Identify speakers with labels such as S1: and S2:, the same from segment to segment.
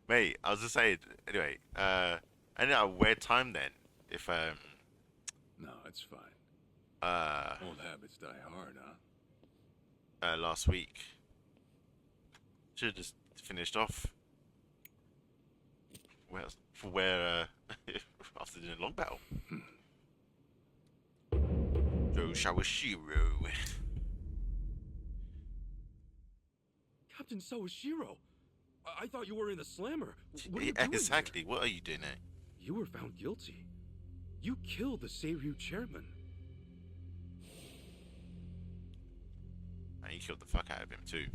S1: Mate, I was just saying. Anyway, and a weird time then. If
S2: No, it's fine.
S1: uh
S2: Old habits die hard, huh?
S1: last week should have just finished off where for where after the long battle. Joe Shawashiro.
S3: Captain Sawashiro, I thought you were in the slammer. What are you
S1: Yeah,
S3: doing
S1: exactly.
S3: here?
S1: What are you doing there?
S3: You were found guilty. You killed the Seiryu chairman.
S1: And you killed the fuck out of him too.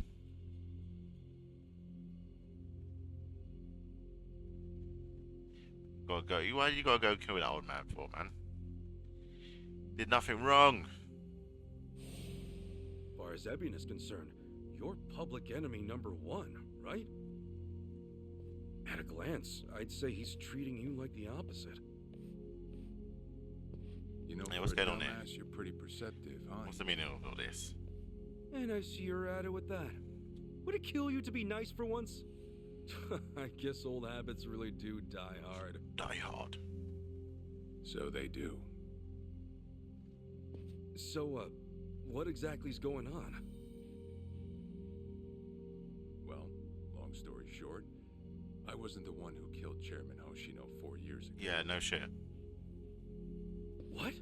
S1: Gotta go. Why you gotta go kill that old man for, man? Did nothing wrong.
S3: As far as Ebion is concerned, you're public enemy number one, right? At a glance, I'd say he's treating you like the opposite.
S2: You know,
S1: Hey,
S2: for
S1: what's
S2: a
S1: going on there?
S2: dumbass, you're pretty perceptive, huh?
S1: What's the meaning of all this?
S3: And I see you're at it with that. Would it kill you to be nice for once? I guess old habits really do die hard.
S1: Die hard.
S2: So they do.
S3: So, what exactly's going on?
S2: Well, long story short, I wasn't the one who killed Chairman Hoshino 4 years ago.
S1: Yeah, no shit.
S3: What?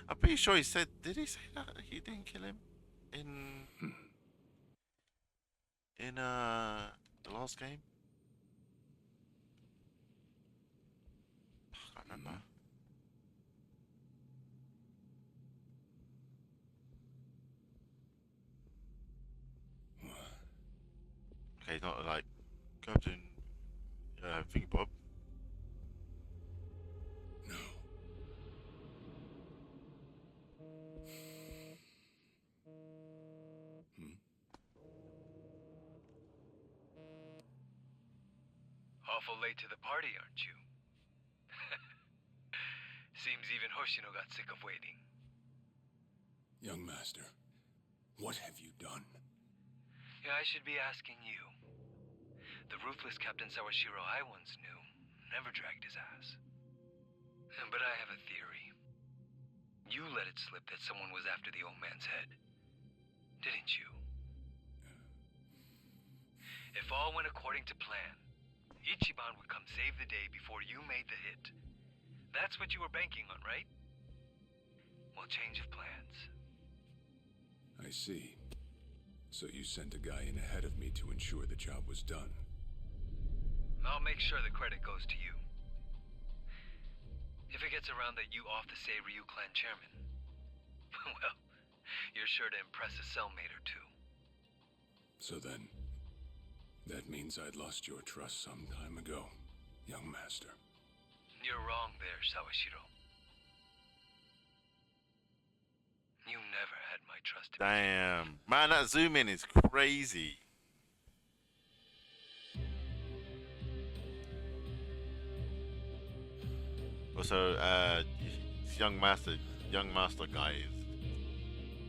S1: I'm pretty sure he said. Did he say that he didn't kill him in the last game? I can't remember. Okay, not like Captain Thingy Bob.
S2: No.
S4: Awful late to the party, aren't you? Seems even Hoshino got sick of waiting.
S2: Young master, what have you done?
S4: Yeah, I should be asking you. The ruthless Captain Sawashiro I once knew never dragged his ass. But I have a theory. You let it slip that someone was after the old man's head, didn't you? If all went according to plan, Ichiban would come save the day before you made the hit. That's what you were banking on, right? Well, change of plans.
S2: I see. So you sent a guy in ahead of me to ensure the job was done.
S4: I'll make sure the credit goes to you. If it gets around that you off the Seiryu clan chairman, well, you're sure to impress a cellmate or two.
S2: So then, that means I'd lost your trust some time ago, young master.
S4: You're wrong there, Sawashiro. You never had my trust to begin with.
S1: Damn, man, that zoom in is crazy. Also, this young master guy is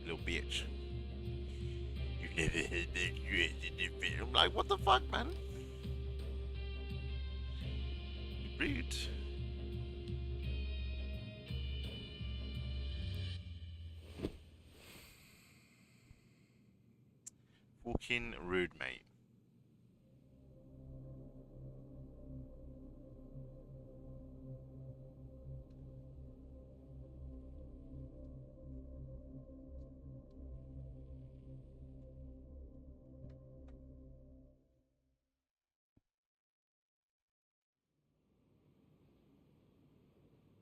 S1: a little bitch. You never had that dress in the film. I'm like, what the fuck, man? Rude. Fucking rude, mate.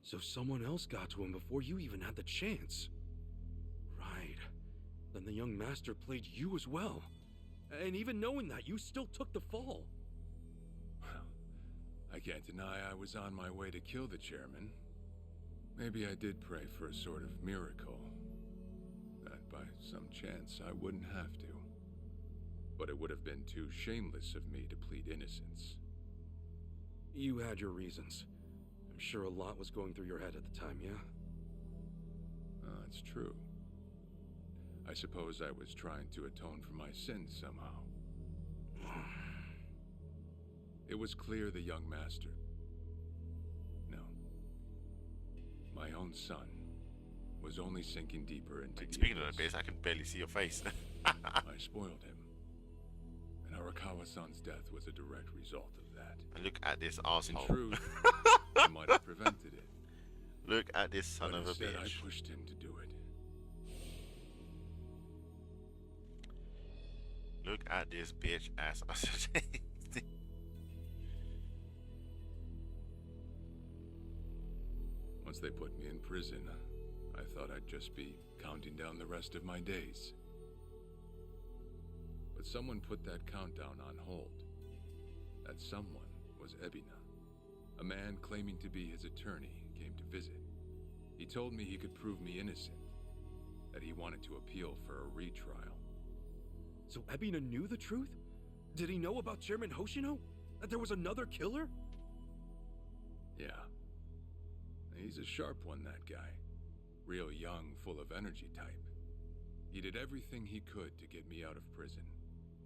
S3: So someone else got to him before you even had the chance. Right. Then the young master played you as well. And even knowing that, you still took the fall.
S2: Well, I can't deny I was on my way to kill the chairman. Maybe I did pray for a sort of miracle. That by some chance I wouldn't have to. But it would have been too shameless of me to plead innocence.
S3: You had your reasons. I'm sure a lot was going through your head at the time, yeah?
S2: That's true. I suppose I was trying to atone for my sins somehow. It was clear the young master... No. My own son was only sinking deeper into the
S1: Speaking of the
S2: abyss.
S1: base, I can barely see your face.
S2: I spoiled him. And Arakawa-san's death was a direct result of that.
S1: And look at this
S2: In
S1: asshole.
S2: truth, I might have prevented it.
S1: Look at this son
S2: But
S1: of a
S2: instead,
S1: bitch.
S2: I pushed him to do it.
S1: Look at this bitch ass.
S2: Once they put me in prison, I thought I'd just be counting down the rest of my days. But someone put that countdown on hold. That someone was Ebina. A man claiming to be his attorney came to visit. He told me he could prove me innocent, that he wanted to appeal for a retrial.
S3: So Ebina knew the truth? Did he know about Chairman Hoshino? That there was another killer?
S2: Yeah. He's a sharp one, that guy. Real young, full of energy type. He did everything he could to get me out of prison.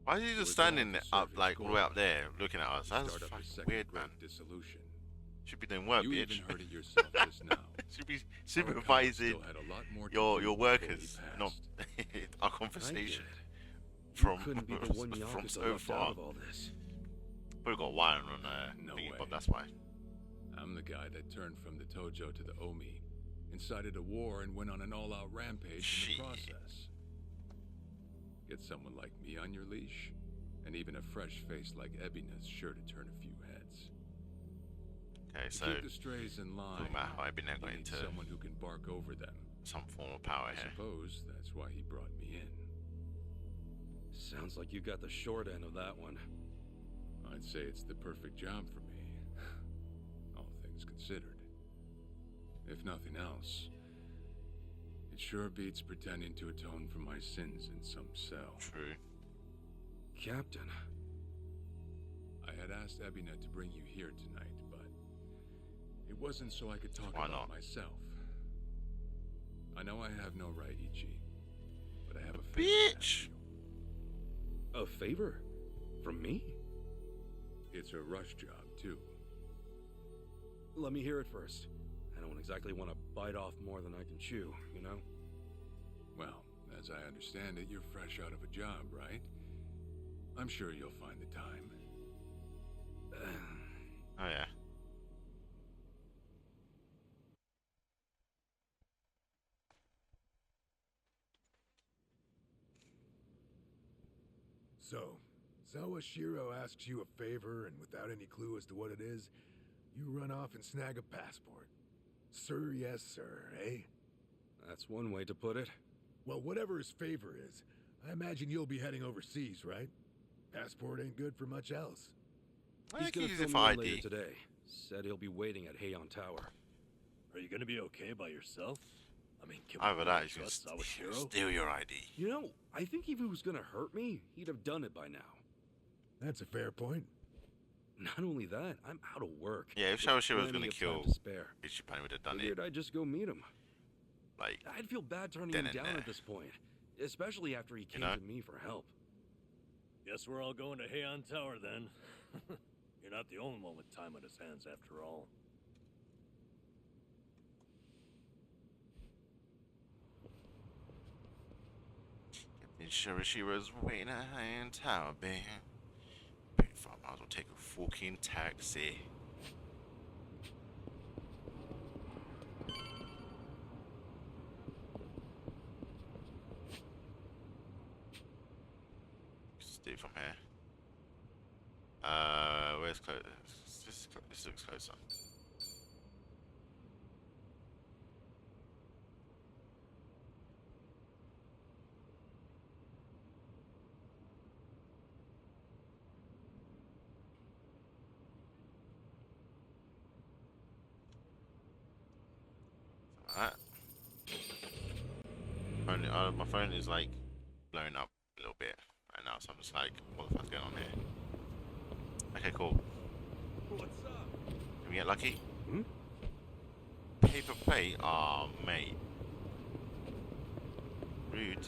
S1: Why is he just standing up, like, all the way up there, looking at us? That's
S2: Start up a
S1: fucking
S2: second
S1: weird, man.
S2: great dissolution.
S1: Should be doing work,
S2: You
S1: bitch.
S2: even heard it yourself just now.
S1: Should be
S2: Arakawa
S1: supervising
S2: still had a lot more to
S1: your
S2: do before he
S1: workers, not
S2: passed.
S1: our
S3: I
S1: conversation
S3: get it.
S1: from
S3: You couldn't be the one
S1: from
S3: Yakuza
S1: so
S3: left out
S1: far.
S3: of all this.
S1: Probably got wire on
S2: No
S1: thingy,
S2: way.
S1: but that's why.
S2: I'm the guy that turned from the Tojo to the Omi, incited a war, and went on an all-out rampage in
S1: Shit.
S2: the process. Get someone like me on your leash, and even a fresh face like Ebina's sure to turn a few heads.
S1: Okay,
S2: To
S1: so
S2: keep the strays in line,
S1: talking about how I've been
S2: you
S1: going
S2: need
S1: into
S2: someone who can bark over them.
S1: some form of power
S2: I
S1: here.
S2: suppose that's why he brought me in.
S3: Sounds like you got the short end of that one.
S2: I'd say it's the perfect job for me, all things considered. If nothing else, it sure beats pretending to atone for my sins in some cell.
S1: True.
S3: Captain,
S2: I had asked Ebina to bring you here tonight, but it wasn't so I could talk
S1: Why
S2: about
S1: not?
S2: myself. I know I have no right, Ichi, but I have a favor to
S1: Bitch!
S2: ask you.
S3: a favor? From me?
S2: It's a rush job, too.
S3: Let me hear it first. I don't exactly want to bite off more than I can chew, you know?
S2: Well, as I understand it, you're fresh out of a job, right? I'm sure you'll find the time.
S1: Oh yeah.
S5: So, Sawashiro asks you a favor, and without any clue as to what it is, you run off and snag a passport. Sir, yes, sir, eh?
S3: That's one way to put it.
S5: Well, whatever his favor is, I imagine you'll be heading overseas, right? Passport ain't good for much else.
S1: I
S3: He's
S1: can
S3: gonna
S1: use it
S3: fill
S1: for
S3: me in later
S1: ID.
S3: today. Said he'll be waiting at Heian Tower.
S6: Are you gonna be okay by yourself? I mean, can
S1: Either
S6: we
S1: that,
S6: really
S1: he's gonna
S6: trust Sawashiro?
S1: steal your ID.
S3: You know, I think if he was gonna hurt me, he'd have done it by now.
S5: That's a fair point.
S3: Not only that, I'm out of work.
S1: Yeah, if
S3: with
S1: Sawashiro was
S3: plenty
S1: gonna
S3: of time
S1: kill
S3: to spare.
S1: Ichiban would have done it.
S3: Figured I'd just go meet him.
S1: Like,
S3: I'd feel bad turning
S1: Then
S3: him
S1: and
S3: down
S1: there.
S3: at this point, especially after he came
S1: know?
S3: to me for help.
S6: Guess we're all going to Heian Tower then. You're not the only one with time on his hands after all.
S1: Sawashiro's waiting at Heian Tower, baby. Might as well take a fucking taxi. Just do it from here. Where's close? This looks closer. Alright. My phone is like blowing up a little bit right now, so I'm just like, what the fuck's going on here? Okay, cool.
S3: What's up?
S1: Can we get lucky?
S3: Hmm?
S1: Paper plate? Aw, mate. Rude.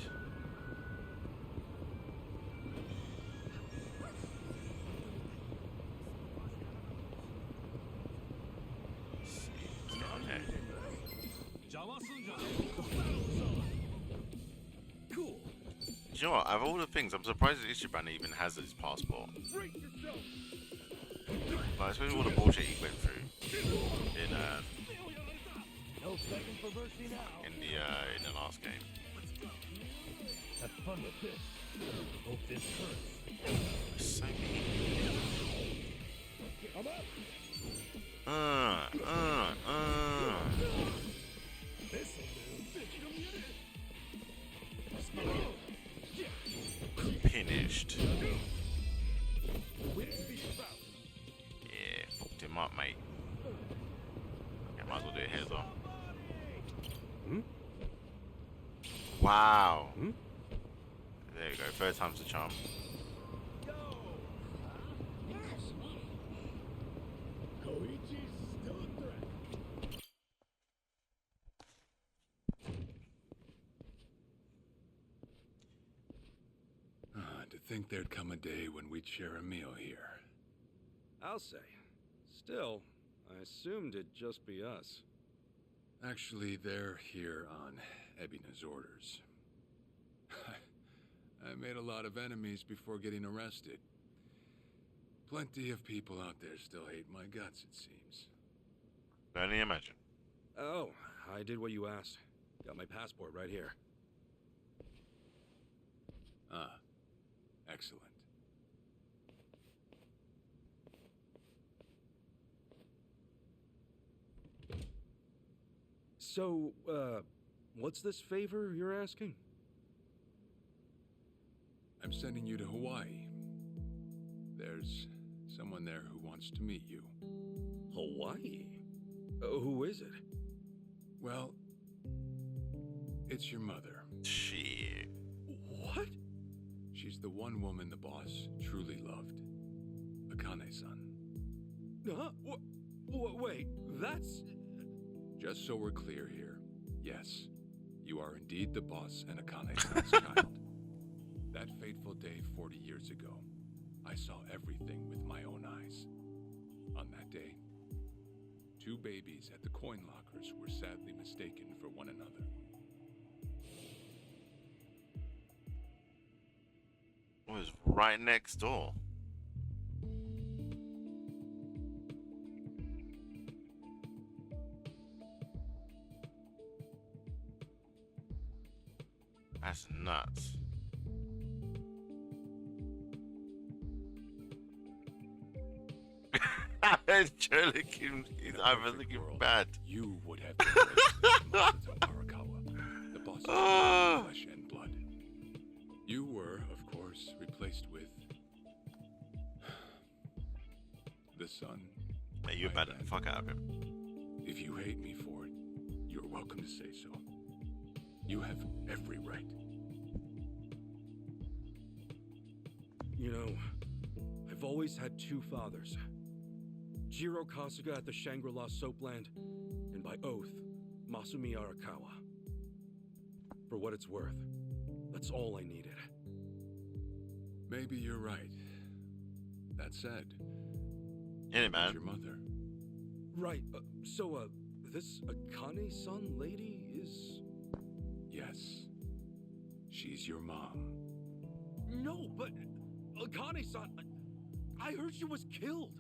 S3: Cool.
S1: Do you know what? Out of all the things, I'm surprised that Ichiban even has his passport. Like, especially all the bullshit he went through in the last game.
S6: Have fun with this. Hope this hurts.
S1: It's so mean.
S6: I'm up.
S1: Finished. Yeah, fucked him up, mate. Okay, might as well do it here as well.
S3: Hmm?
S1: Wow.
S3: Hmm?
S1: There you go. Third time's the charm.
S5: Koichi's still a threat.
S2: To think there'd come a day when we'd share a meal here.
S3: I'll say. Still, I assumed it'd just be us.
S2: Actually, they're here on Ebina's orders. I made a lot of enemies before getting arrested. Plenty of people out there still hate my guts, it seems.
S1: Can only imagine.
S3: Oh, I did what you asked. Got my passport right here.
S2: Ah, excellent.
S3: So, what's this favor you're asking?
S2: I'm sending you to Hawaii. There's someone there who wants to meet you.
S3: Hawaii? Who is it?
S2: Well, it's your mother.
S1: Shit.
S3: What?
S2: She's the one woman the boss truly loved. Akane-san.
S3: Huh? Wait, that's...
S2: Just so we're clear here, yes, you are indeed the boss and Akane-san's child. That fateful day 40 years ago, I saw everything with my own eyes. On that day, 2 babies at the coin lockers were sadly mistaken for one another.
S1: It was right next door. That's nuts. Joe looking, he's either looking bad.
S2: You would have been raised with Arakawa, the boss of flesh and blood. You were, of course, replaced with the son.
S1: Hey, you abandoned the fuck out of him.
S2: If you hate me for it, you're welcome to say so. You have every right.
S3: You know, I've always had 2 fathers. Jiro Kasuga at the Shangri-La Soapland, and by oath, Masumi Arakawa. For what it's worth, that's all I needed.
S2: Maybe you're right. That said,
S1: Yeah,
S2: who's
S1: man.
S2: your mother?
S3: Right, so, this Akane-san lady is...
S2: Yes. She's your mom.
S3: No, but Akane-san, I heard she was killed.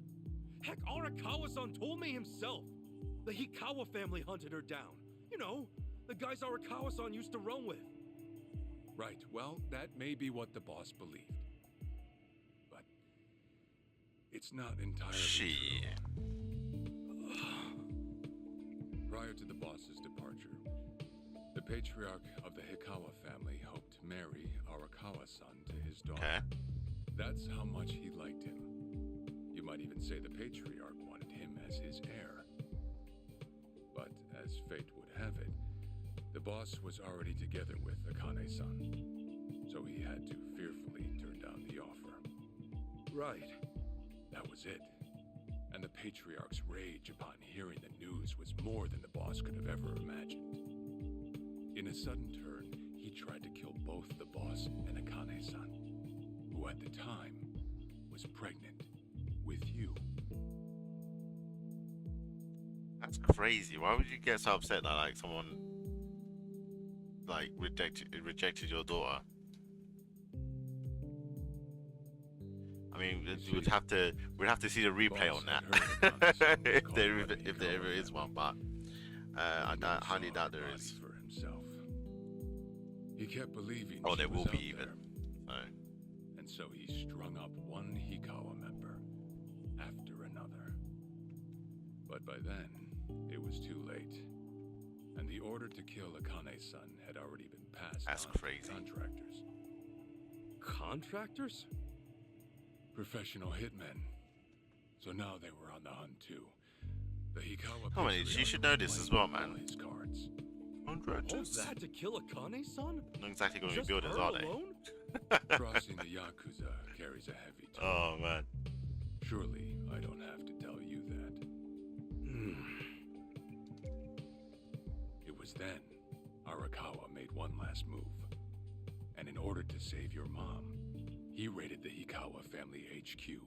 S3: Heck, Arakawa-san told me himself. The Hikawa family hunted her down. You know, the guys Arakawa-san used to run with.
S2: Right, well, that may be what the boss believed. But it's not entirely
S1: Shit.
S2: true. Prior to the boss's departure, the patriarch of the Hikawa family hoped to marry Arakawa-san to his daughter.
S1: Okay.
S2: That's how much he liked him. You might even say the patriarch wanted him as his heir. But as fate would have it, the boss was already together with Akane-san, so he had to fearfully turn down the offer.
S3: Right.
S2: That was it. And the patriarch's rage upon hearing the news was more than the boss could have ever imagined. In a sudden turn, he tried to kill both the boss and Akane-san, who at the time was pregnant with you.
S1: That's crazy. Why would you get so upset that like someone like rejected your daughter. I mean, we'd have to see the replay on that if there ever is one, but I highly doubt there is.
S2: For himself. He kept believing.
S1: Oh,
S2: she
S1: there
S2: was
S1: will be
S2: out
S1: even.
S2: there. And so he strung up one Hikawa member after another. But by then, it was too late. And the order to kill Akane's son had already been passed
S1: That's
S2: on
S1: crazy.
S2: to contractors.
S3: Contractors?
S2: Professional hitmen. So now they were on the hunt too. The Hikawa
S1: Come on,
S2: patriarch
S1: you should know this as well, man.
S2: all his cards.
S3: All
S1: Contractors.
S3: that to kill Akane's son?
S1: Not exactly going to be
S3: Just
S1: buildings,
S3: her
S1: are they?
S3: alone?
S2: Crossing the Yakuza carries a heavy toll.
S1: Oh man.
S2: Surely I don't have to tell you that. It was then Arakawa made one last move. And in order to save your mom, he raided the Hikawa family HQ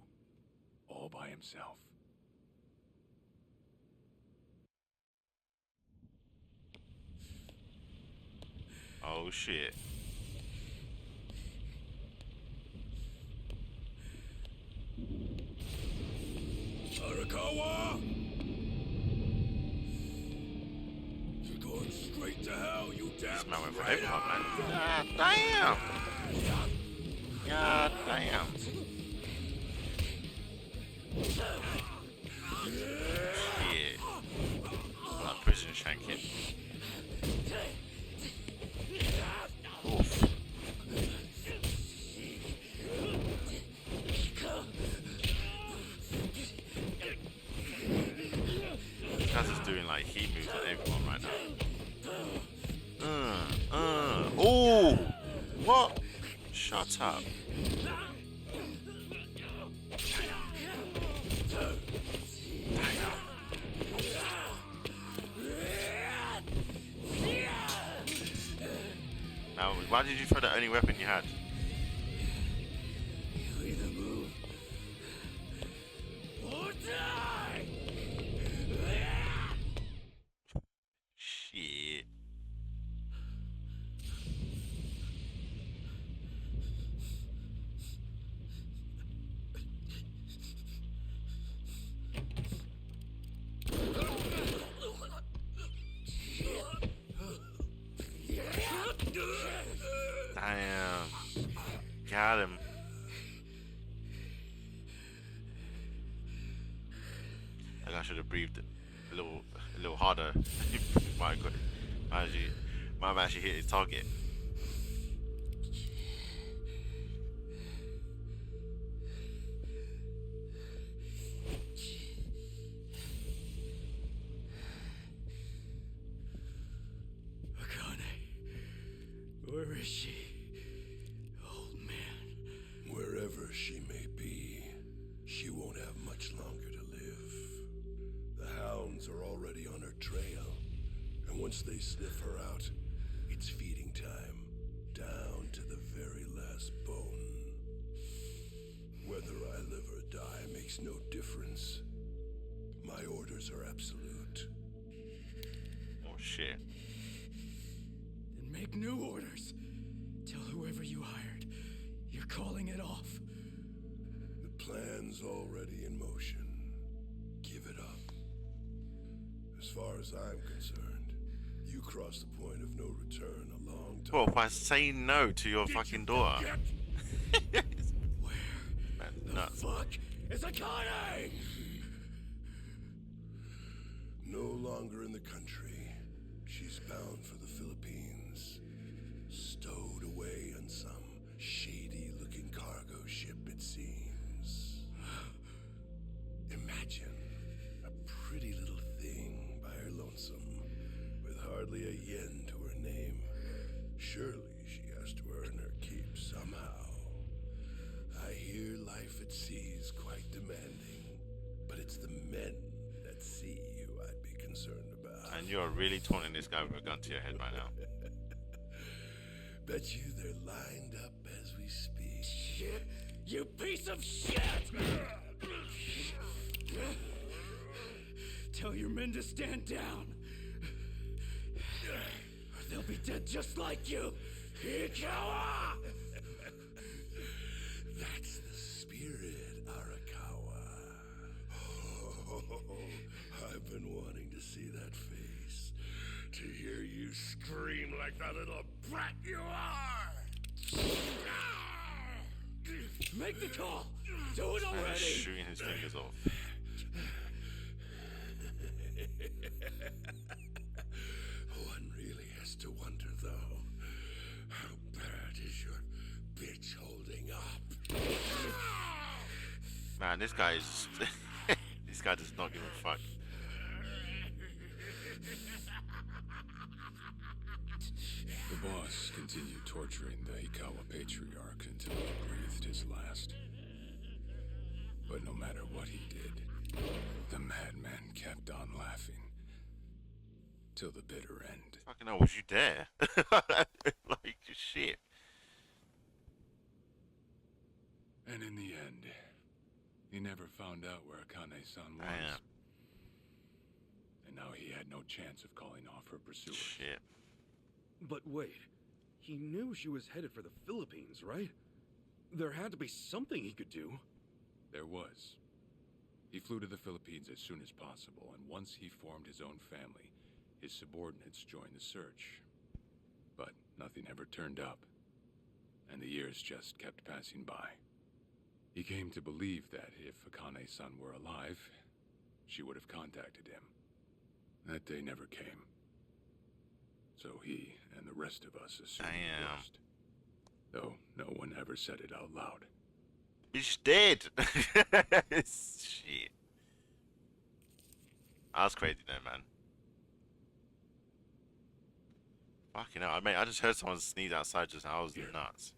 S2: all by himself.
S1: Oh shit.
S3: Arakawa! You're going straight to hell, you damn
S1: This man went for everyone, man. God damn. God damn. Shit. Like prison shanking. Oof. This guy's just doing like heat moves on everyone right now. Oh! What? Shut up. Now, why did you throw the only weapon you had?
S3: You either move or die!
S1: Shit. Damn. Got him. I think I should have breathed a little harder. might have actually hit his target.
S3: Akane, where is she? Old man.
S5: Wherever she may be, she won't have much longer to live. The hounds are already on her trail, and once they sniff her out, it's feeding time, down to the very last bone. Whether I live or die makes no difference. My orders are absolute.
S1: Oh shit.
S3: Then make new orders. Tell whoever you hired, you're calling it off.
S5: The plan's already in motion. Give it up. As far as I'm concerned, you crossed the point of no return a long time.
S1: Well, by saying no to your fucking daughter.
S3: Where
S1: Man,
S3: the
S1: nuts.
S3: fuck is Akane?
S5: No longer in the country. She's bound for the Philippines. Stowed away on some shady-looking cargo ship, it seems. Imagine a pretty little thing by her lonesome, with hardly a yen to her name. Surely she has to earn her keep somehow. I hear life at sea is quite demanding, but it's the men at sea who I'd be concerned about.
S1: And you're really taunting this guy with a gun to your head right now.
S5: Bet you they're lined up as we speak.
S3: Shit, you piece of shit! Tell your men to stand down. Or they'll be dead just like you, Arakawa!
S5: That's the spirit, Arakawa. Oh, I've been wanting to see that face. To hear you scream like the little brat you are!
S3: Make the call! Do it
S1: And
S3: already!
S1: shooting his fingers off.
S5: One really has to wonder, though, how bad is your bitch holding up?
S1: Man, this guy is. This guy does not give a fuck.
S2: The boss continued torturing the Hikawa patriarch until he breathed his last. But no matter what he did, the madman kept on laughing. Till the bitter end.
S1: Fucking hell, was you there? Like, shit.
S2: And in the end, he never found out where Akane-san was.
S1: Damn.
S2: And now he had no chance of calling off her pursuers.
S1: Shit.
S3: But wait, he knew she was headed for the Philippines, right? There had to be something he could do.
S2: There was. He flew to the Philippines as soon as possible, and once he formed his own family, his subordinates joined the search. But nothing ever turned up, and the years just kept passing by. He came to believe that if Akane-san were alive, she would have contacted him. That day never came. So he and the rest of us assumed the worst. Though no one ever said it out loud.
S1: He's dead. Shit. That's crazy though, man. Fucking hell, mate, I just heard someone sneeze outside just now. I was nuts.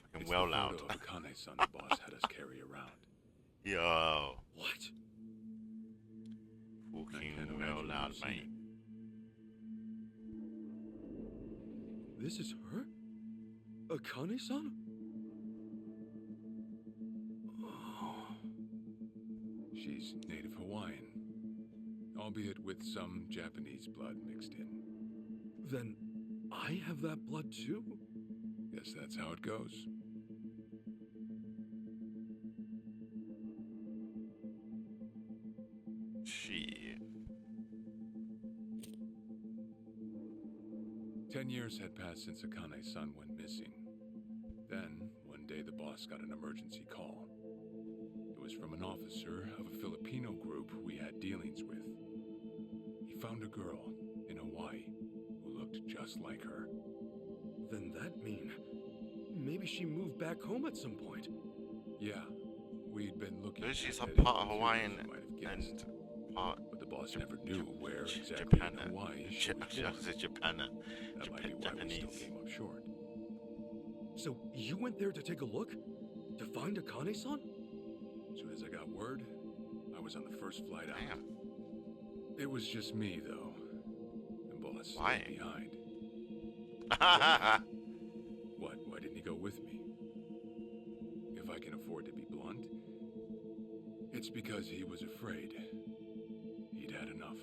S1: Fucking
S2: It's
S1: well
S2: the
S1: loud.
S2: photo of Akane-san the boss had us carry around.
S1: Yo.
S3: What?
S2: I
S1: Fucking
S2: can't
S1: well
S2: imagine
S1: loud,
S2: you've seen
S1: mate.
S3: This is her? Akane-san? Oh.
S2: She's native Hawaiian, albeit with some Japanese blood mixed in.
S3: Then I have that blood too?
S2: Guess that's how it goes.
S1: Shit.
S2: 10 years had passed since Akane-san went missing. Then, one day the boss got an emergency call. It was from an officer of a Filipino group we had dealings with. He found a girl in Hawaii who looked just like her.
S3: Then that mean maybe she moved back home at some point.
S2: Yeah, we'd been looking.
S1: So she's a
S2: at
S1: part
S2: it,
S1: Hawaiian
S2: you might have guessed.
S1: and part
S2: But the boss never knew where exactly
S1: Japan.
S2: in Hawaii she was
S1: I
S2: born.
S1: said Japan.
S2: That might be why we still
S1: Japanese.
S2: came up short.
S3: So you went there to take a look? To find Akane-san?
S2: As soon as I got word, I was on the first flight out.
S1: Damn.
S2: It was just me, though. The boss
S1: Why?
S2: stayed behind. What? Why didn't he go with me? If I can afford to be blunt, it's because he was afraid. He'd had enough.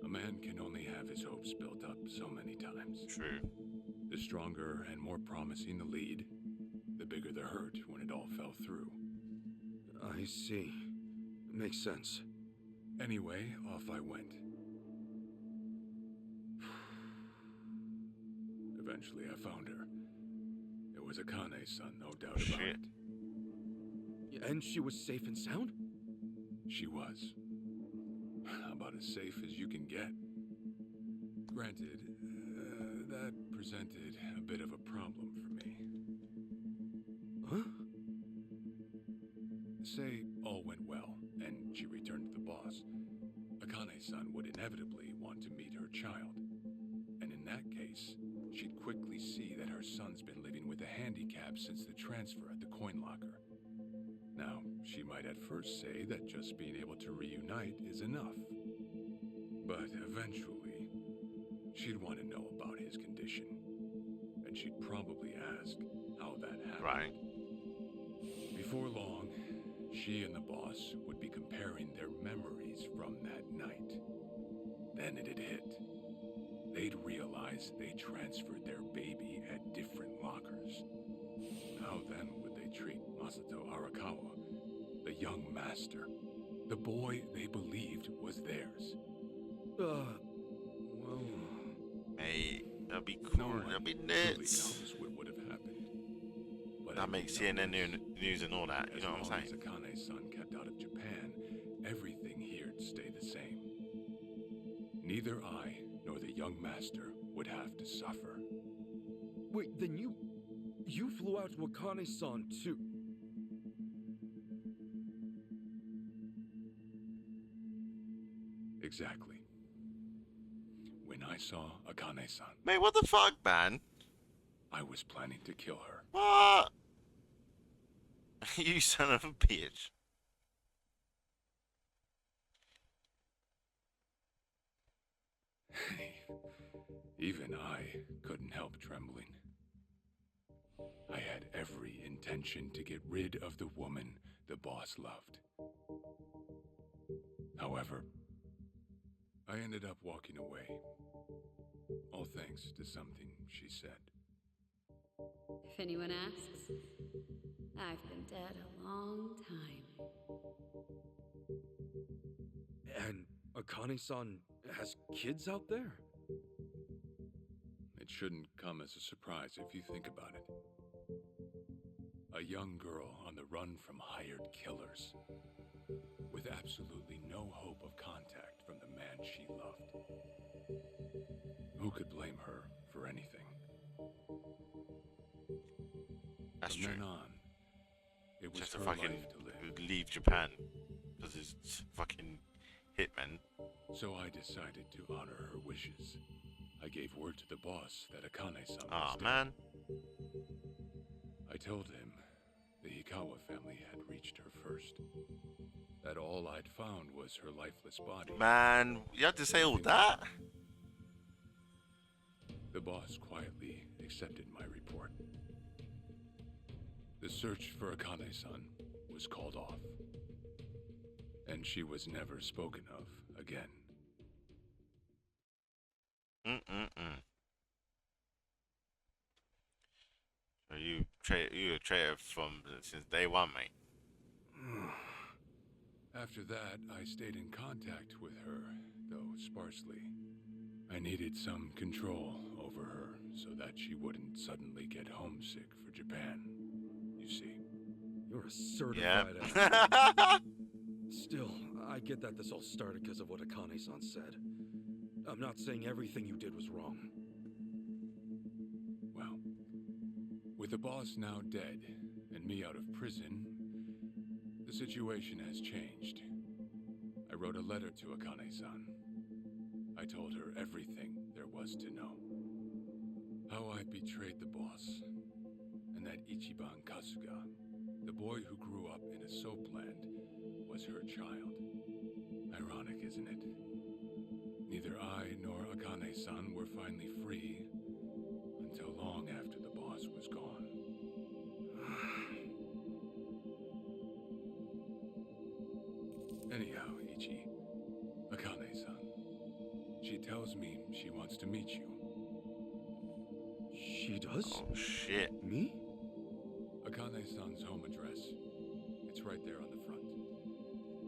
S2: A man can only have his hopes built up so many times.
S1: True.
S2: The stronger and more promising the lead, the bigger the hurt when it all fell through.
S3: I see. Makes sense.
S2: Anyway, off I went. Eventually, I found her. It was Akane's-san, no doubt about
S1: Shit.
S2: it.
S3: And she was safe and sound?
S2: She was. About as safe as you can get. Granted, that presented a bit of a problem for me.
S3: Huh?
S2: Say all went well, and she returned to the boss. Akane-san would inevitably want to meet her child. And in that case, she'd quickly see that her son's been living with a handicap since the transfer at the coin locker. Now, she might at first say that just being able to reunite is enough. But eventually, she'd want to know about his condition. And she'd probably ask how that happened.
S1: Right.
S2: Before long, she and the boss would be comparing their memories from that night. Then it'd hit. They'd realize they transferred their baby at different lockers. How then would they treat Masato Arakawa, the young master, the boy they believed was theirs?
S3: Well...
S1: Hey, that'd be
S2: No
S1: cool.
S2: one
S1: That'd be
S2: truly
S1: nuts.
S2: knows what would have happened. But
S1: That
S2: I
S1: makes
S2: do know
S1: CNN
S2: this.
S1: news and all that. You know what I'm
S2: As long
S1: saying?
S2: as Akane-san kept out of Japan, everything here'd stay the same. Neither I nor the young master would have to suffer.
S3: Wait, then you flew out to Akane-san too?
S2: Exactly. When I saw Akane-san,
S1: Mate, what the fuck, man?
S2: I was planning to kill her.
S1: What? You son of a bitch.
S2: Even I couldn't help trembling. I had every intention to get rid of the woman the boss loved. However, I ended up walking away, all thanks to something she said.
S7: If anyone asks, I've been dead a long time.
S3: And Akane-san has kids out there?
S2: It shouldn't come as a surprise if you think about it. A young girl on the run from hired killers, with absolutely no hope of contact from the man she loved. Who could blame her for anything?
S1: That's
S2: From
S1: true.
S2: then on, it was
S1: Just a
S2: her
S1: fucking
S2: life to live.
S1: leave Japan because it's fucking hitman.
S2: So I decided to honor her wishes. I gave word to the boss that Akane-san
S1: Aw,
S2: was dead.
S1: man.
S2: I told him the Hikawa family had reached her first. That all I'd found was her lifeless body.
S1: Man, you had to say all that?
S2: The boss quietly accepted my report. The search for Akane-san was called off. And she was never spoken of again.
S1: So you a traitor from since day one, mate.
S2: After that, I stayed in contact with her, though sparsely. I needed some control over her so that she wouldn't suddenly get homesick for Japan. You see.
S3: You're a
S1: Yeah.
S3: certified ass. Still, I get that this all started because of what Akane-san said. I'm not saying everything you did was wrong.
S2: Well, with the boss now dead and me out of prison, the situation has changed. I wrote a letter to Akane-san. I told her everything there was to know. How I betrayed the boss, and that Ichiban Kasuga, the boy who grew up in a soapland, was her child. Ironic, isn't it? Neither I nor Akane-san were finally free until long after the boss was gone. Anyhow, Ichi, Akane-san, she tells me she wants to meet you.
S3: She does?
S1: Oh shit.
S3: Me?
S2: Akane-san's home address. It's right there on the front.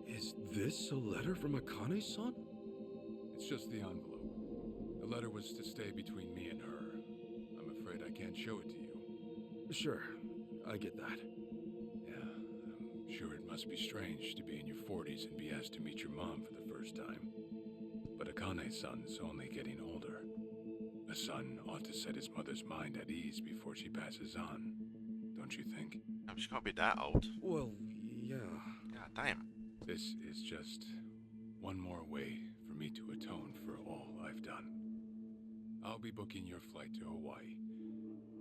S3: Is this a letter from Akane-san?
S2: It's just the envelope. The letter was to stay between me and her. I'm afraid I can't show it to you.
S3: Sure, I get that.
S2: Yeah, I'm sure it must be strange to be in your 40s and be asked to meet your mom for the first time. But Akane-san's only getting older. A son ought to set his mother's mind at ease before she passes on. Don't you think?
S1: She can't be that old.
S3: Well, yeah.
S1: God damn.
S2: This is just one more way for me to atone for all I've done. I'll be booking your flight to Hawaii.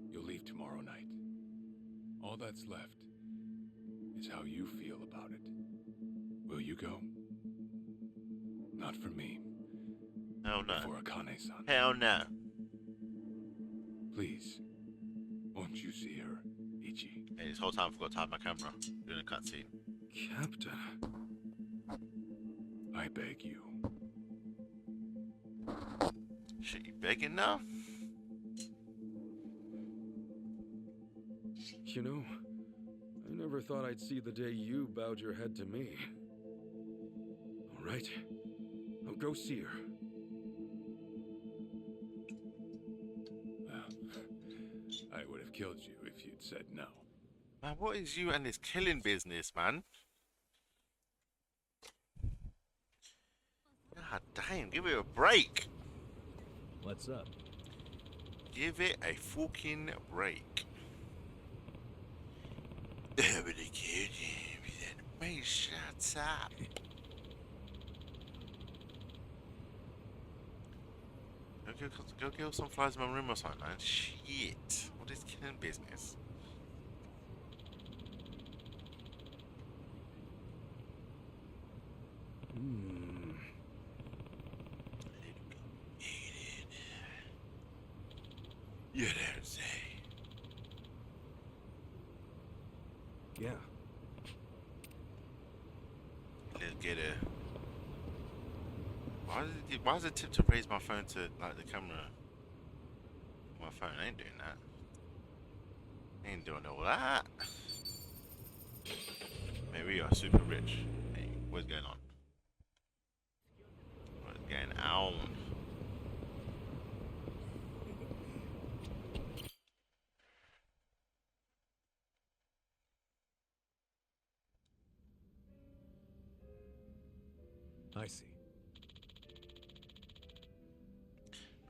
S2: You'll leave tomorrow night. All that's left is how you feel about it. Will you go? Not for me.
S1: Hell no.
S2: For Akane-san.
S1: Hell no.
S2: Please, won't you see her, Ichi?
S1: Hey, this whole time I forgot to have my camera doing a cutscene.
S3: Captain.
S2: I beg you.
S1: Shit, you begging now?
S3: You know, I never thought I'd see the day you bowed your head to me. All right, I'll go see her.
S2: Well, I would have killed you if you'd said no.
S1: Man, what is you and this killing business, man? God damn, give it a break.
S6: What's up?
S1: Give it a fucking break. But the kid, mate, shut up. Go kill some flies in my room or something, man. Shit. What is killing business? You don't say.
S3: Yeah.
S1: Let's get a. Why is it tip to raise my phone to like the camera? My phone ain't doing that. Ain't doing all that. Man, we are super rich. Hey, what's going on? What's going on?
S6: I see.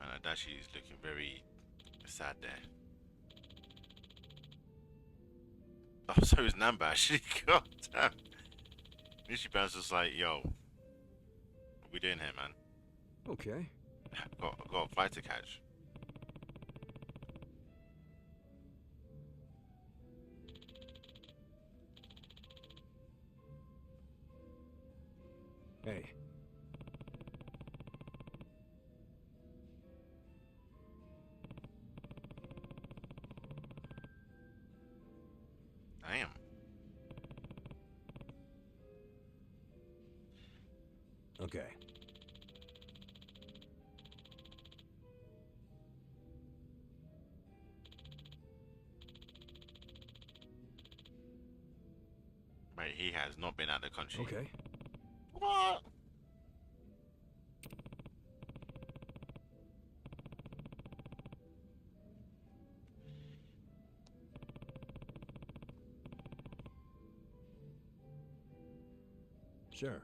S1: Man, Adachi is looking very sad there. Oh, so is Namba actually. God damn. Nishiban's just like, yo, what we doing here, man?
S3: Okay.
S1: Got a flight to catch.
S6: Hey.
S1: Damn.
S6: Okay.
S1: Mate, he has not been out of the country.
S3: Okay.
S1: What?
S6: Sure.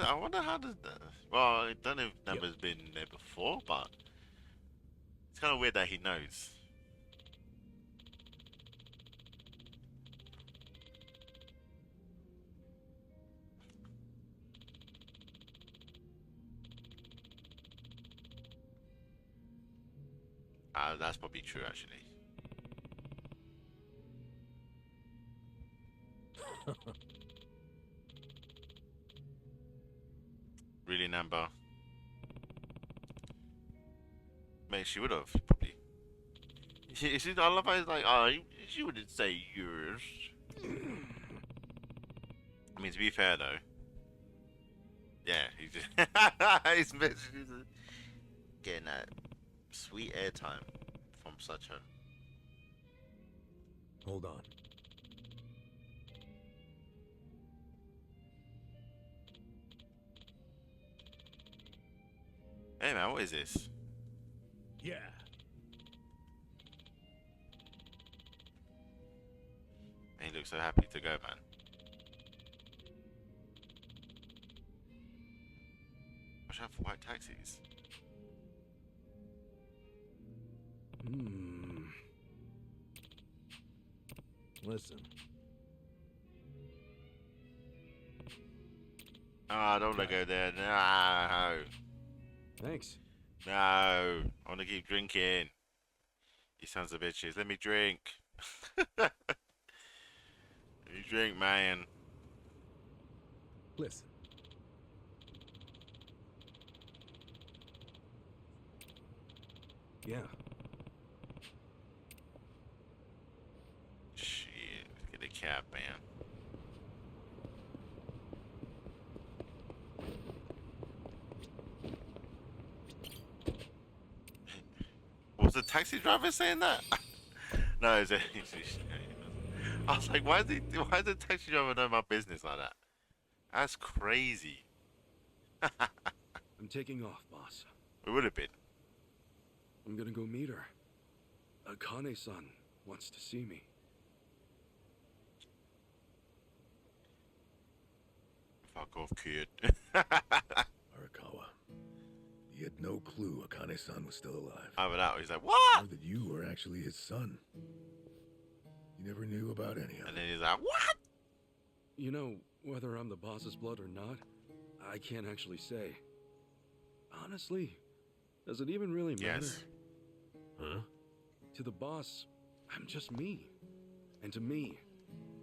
S1: I wonder how does that. Well, I don't know if Number's been there before, but it's kind of weird that he knows. That's probably true, actually. Really, Number? Mate, she would have, probably. You see, I love how he's like, oh, she wouldn't say yours. I mean, to be fair, though. Yeah, he's just he's getting that sweet airtime from such a.
S6: Hold on.
S1: Hey man, what is this?
S6: Yeah.
S1: He looks so happy to go, man. Watch out for white taxis.
S6: Listen.
S1: Ah, don't let go there. No.
S3: Thanks.
S1: No. I want to keep drinking. You sons of bitches. Let me drink. Let me drink, man.
S6: Listen.
S3: Yeah.
S1: cap, man. Was the taxi driver saying that? No, it's a, I was like, why did the taxi driver know my business like that? That's crazy.
S3: I'm taking off, boss.
S1: It would have been.
S3: I'm gonna go meet her. Akane-san wants to see me.
S1: Fuck off, kid.
S5: Arakawa, he had no clue Akane-san was still alive.
S1: Over that, he's like, what?
S5: Or that you were actually his son. He never knew about any of
S1: And
S5: it.
S1: then he's like, what?
S3: You know, whether I'm the boss's blood or not, I can't actually say. Honestly, does it even really matter?
S1: Yes.
S5: Huh?
S3: To the boss, I'm just me. And to me,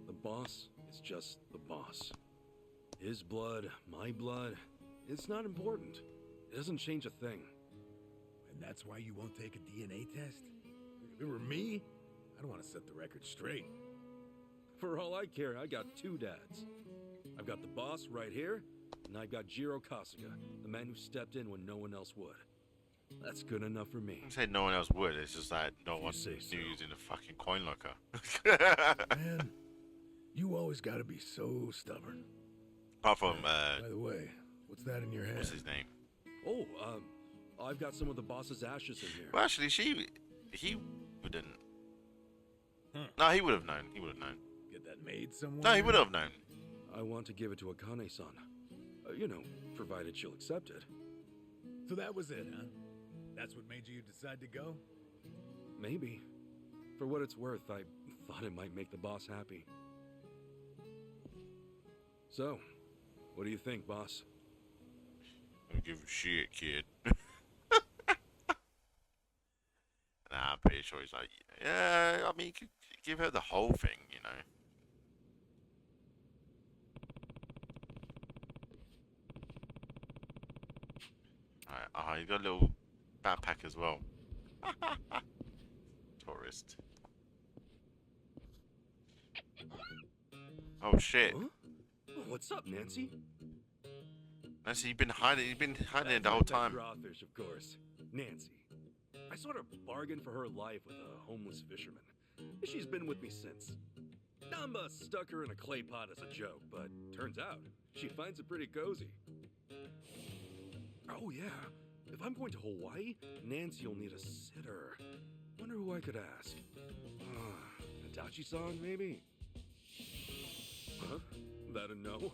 S3: the boss is just the boss. His blood, my blood, it's not important. It doesn't change a thing.
S5: And that's why you won't take a DNA test? If it were me, I'd want to set the record straight.
S3: For all I care, I got two dads. I've got the boss right here, and I've got Jiro Kasuga, the man who stepped in when no one else would. That's good enough for me.
S1: I said no one else would. It's just like no one
S5: say
S1: knew
S5: so.
S1: he was in the fucking coin locker.
S5: Man, you always gotta be so stubborn.
S1: Apart from,
S5: By the way, what's that in your hand?
S1: what's his name?
S3: Oh, I've got some of the boss's ashes in here.
S1: Well, actually, he wouldn't. No, he would have known. He would have known.
S5: Get that made somewhere?
S1: No, he would have known.
S3: I want to give it to Akane-san. You know, provided she'll accept it.
S5: So that was it, huh? That's what made you decide to go?
S3: Maybe. For what it's worth, I thought it might make the boss happy. So, what do you think, boss?
S1: Don't give a shit, kid. Nah, I'm pretty sure he's like, yeah, I mean, you could give her the whole thing, you know. Alright, he's got a little backpack as well. Tourist. Oh shit.
S3: Huh? Oh, what's up, Nancy?
S1: Nancy, you've been hiding it the
S3: That's
S1: whole
S3: my pet
S1: time.
S3: Crawfish, of course. Nancy. I sort of bargained for her life with a homeless fisherman. She's been with me since. Namba stuck her in a clay pot as a joke, but turns out she finds it pretty cozy. Oh yeah, if I'm going to Hawaii, Nancy'll need a sitter. Wonder who I could ask. Adachi-san, maybe? Huh? That a no?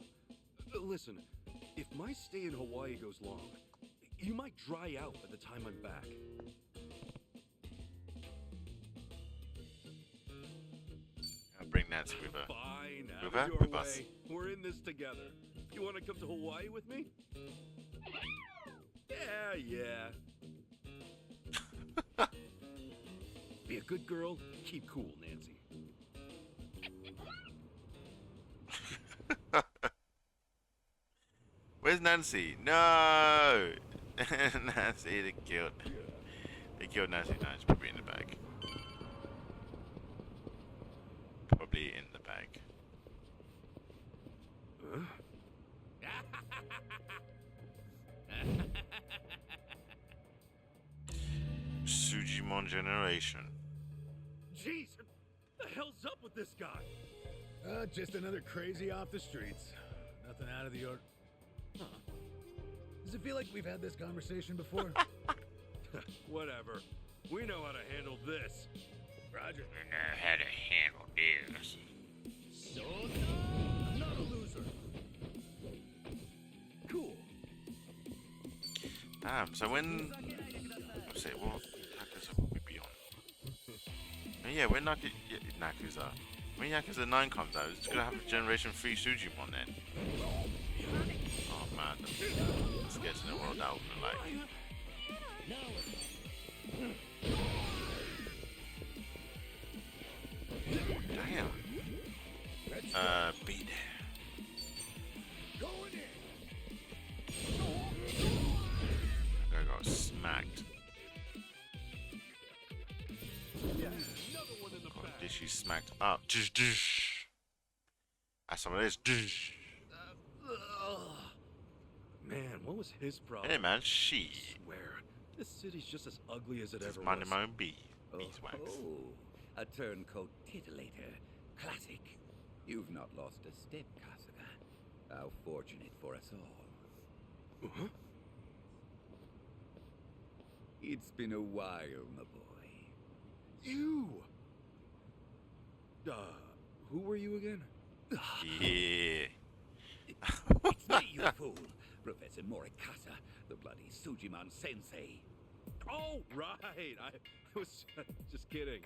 S3: Listen, if my stay in Hawaii goes long, you might dry out by the time I'm back.
S1: I'll bring Nancy with her.
S3: Fine,
S1: With
S3: have
S1: her?
S3: it your
S1: With us.
S3: way. We're in this together. You want to come to Hawaii with me? Yeah. Be a good girl, keep cool, Nancy.
S1: Where's Nancy? No! Nancy, they killed Nancy. No, it's probably in the bag. Probably in the bag.
S3: Huh?
S1: Sujimon generation.
S3: Jeez, what the hell's up with this guy?
S5: Just another crazy off the streets. Nothing out of the order. Huh. Does it feel like we've had this conversation before?
S3: Whatever. We know how to handle this.
S5: Roger.
S1: I know how to handle this.
S5: So, I'm not a loser.
S3: Cool.
S1: Damn, so when... Let's see, what Yakuza will we be on? Oh, yeah, when Yakuza... When Yakuza 9 comes out, it's gonna have a Generation 3 Sujimon then. Oh man, let's get to know what that would be like. Damn. Beat. I got smacked.
S3: Yeah, another one in the
S1: God,
S3: back.
S1: did she smacked up? Dish, dish. That's some of this.
S3: Man, what was his problem?
S1: Hey man,
S3: I
S1: she.
S3: swear, this city's just as ugly as it
S1: Just
S3: ever
S1: minding
S3: was.
S1: my own beeswax.
S8: Oh, a turncoat titillator. Classic. You've not lost a step, Kasuga. How fortunate for us all.
S3: Huh?
S8: It's been a while, my boy.
S3: You! Who were you again?
S1: Yeah.
S8: It's me, you fool. Professor Morikasa, the bloody Sujimon sensei.
S3: Oh, right. I was just kidding.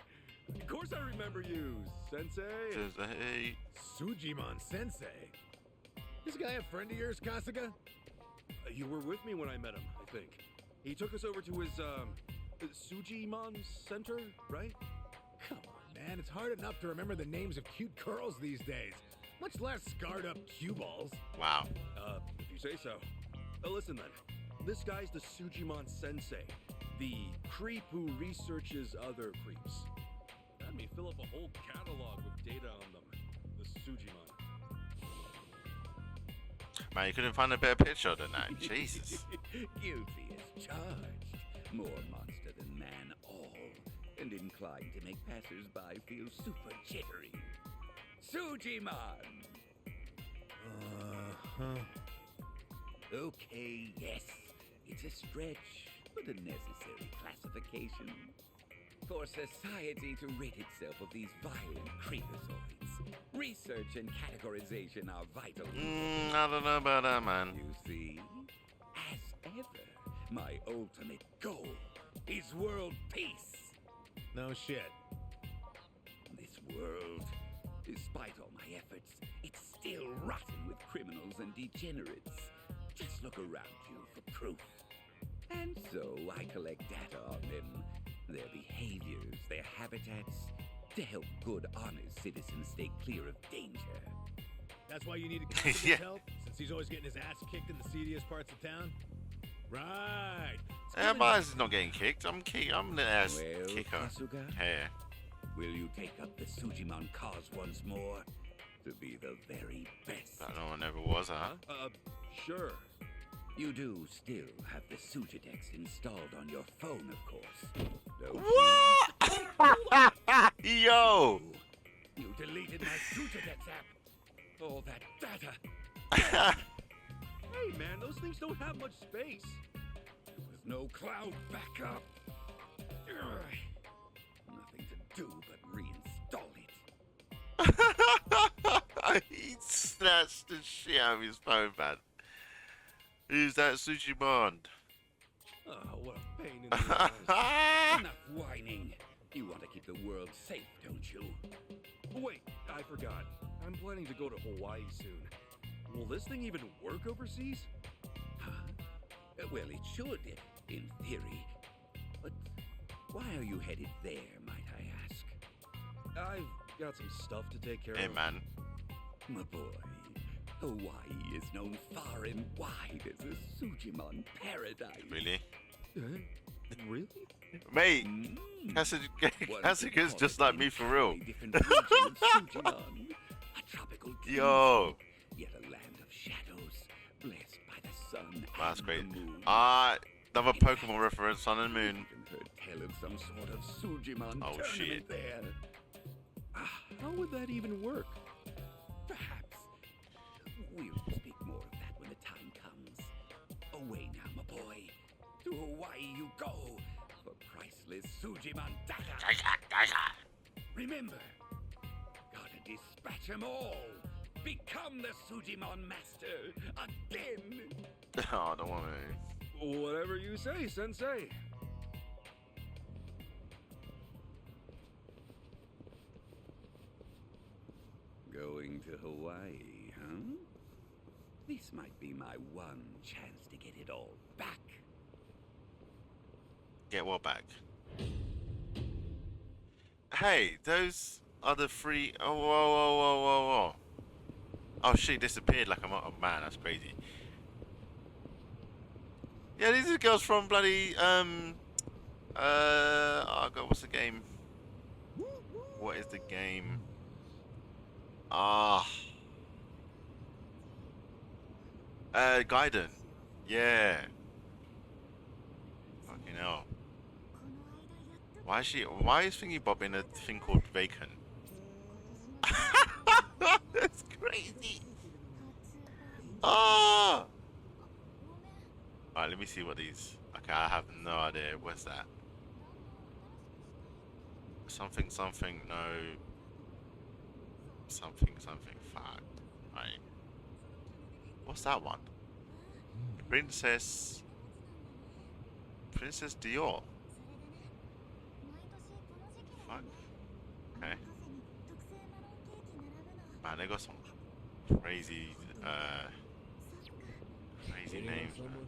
S3: Of course I remember you, Sensei.
S1: Just, hey.
S6: Sujimon Sensei? This guy a friend of yours, Kasuga?
S3: You were with me when I met him, I think. He took us over to his, Sujimon Center, right?
S6: Come on, man. It's hard enough to remember the names of cute girls these days. Much less scarred up cue balls.
S1: Wow.
S3: If you say so. Listen then. This guy's the Sujimon Sensei, the creep who researches other creeps. Had me fill up a whole catalog with data on them. The Sujimon.
S1: Man, you couldn't find a better picture than that. Jesus.
S8: Guilty as charged. More monster than man all. And inclined to make passers-by feel super jittery. Sujimon!
S6: Uh-huh.
S8: Okay, yes. It's a stretch, but a necessary classification. For society to rid itself of these violent creepazoids, research and categorization are vital.
S1: I don't know about that, man.
S8: You see, as ever, my ultimate goal is world peace.
S6: No shit.
S8: This world, despite all my efforts, it's still rotten with criminals and degenerates. Just look around you for proof. And so I collect data on them, their behaviors, their habitats, to help good, honest citizens stay clear of danger.
S6: That's why you needed Kasuga's
S1: Yeah.
S6: help? Since he's always getting his ass kicked in the seediest parts of town? Right. It's
S1: Yeah,
S6: given-
S1: my ass is not getting kicked. I'm the ass
S8: Well,
S1: kicker.
S8: Kasuga,
S1: Here.
S8: will you take up the Sujimon cause once more to be the very best?
S1: That no one ever was, huh?
S3: Sure.
S8: You do still have the Sujidex installed on your phone, of course. Don't
S1: What? Yo!
S8: You deleted my Sujidex app. All that data.
S3: Hey man, those things don't have much space.
S8: With no cloud backup. Ugh. Nothing to do but reinstall it.
S1: He snatched the shit out of his phone, man. Who's that Sujimon?
S3: Oh, what a pain in the ass.
S8: Enough whining. You want to keep the world safe, don't you?
S3: Wait, I forgot. I'm planning to go to Hawaii soon. Will this thing even work overseas?
S8: Huh? Well, it should, in theory. But why are you headed there, might I ask?
S3: I've got some stuff to take care
S1: Hey,
S3: of.
S1: man.
S8: My boy, Hawaii is known far and wide as a Sujimon paradise.
S1: Really?
S3: Really?
S1: Mate,
S8: Mm.
S1: Kasuga's just like me for real.
S8: Different region of Sujimon, a tropical dream,
S1: Yo.
S8: yet a land of shadows, blessed by the sun
S1: That's
S8: and
S1: great.
S8: the moon.
S1: Another Pokemon reference, Sun and Moon.
S8: Even heard tell of some sort of Sujimon
S1: Oh,
S8: tournament
S1: shit.
S8: there.
S3: How would that even work?
S8: Perhaps we'll speak more of that when the time comes. Away now, my boy. To Hawaii you go for priceless Sujimon data. Remember, gotta dispatch 'em all. Become the Sujimon master again.
S1: Oh, I don't want to.
S3: Whatever you say, Sensei.
S8: Going to Hawaii, huh? This might be my one chance to get it all back.
S1: Get what back? Hey, those are the three. Oh, whoa, whoa, whoa, whoa, whoa. Oh, shit, disappeared like I'm. Oh, man, that's crazy. Yeah, these are girls from bloody. Oh, God, what's the game? What is the game? Ah. Gaiden. Yeah. Fucking hell. Why is Thingy Bob in a thing called Bacon? That's crazy. Ah. Alright, let me see what these. Okay, I have no idea. What's that? Something, something, no. Something, something, fuck. Right. What's that one? Princess Dior. Fuck. Okay. Man, they got some crazy, crazy names, man.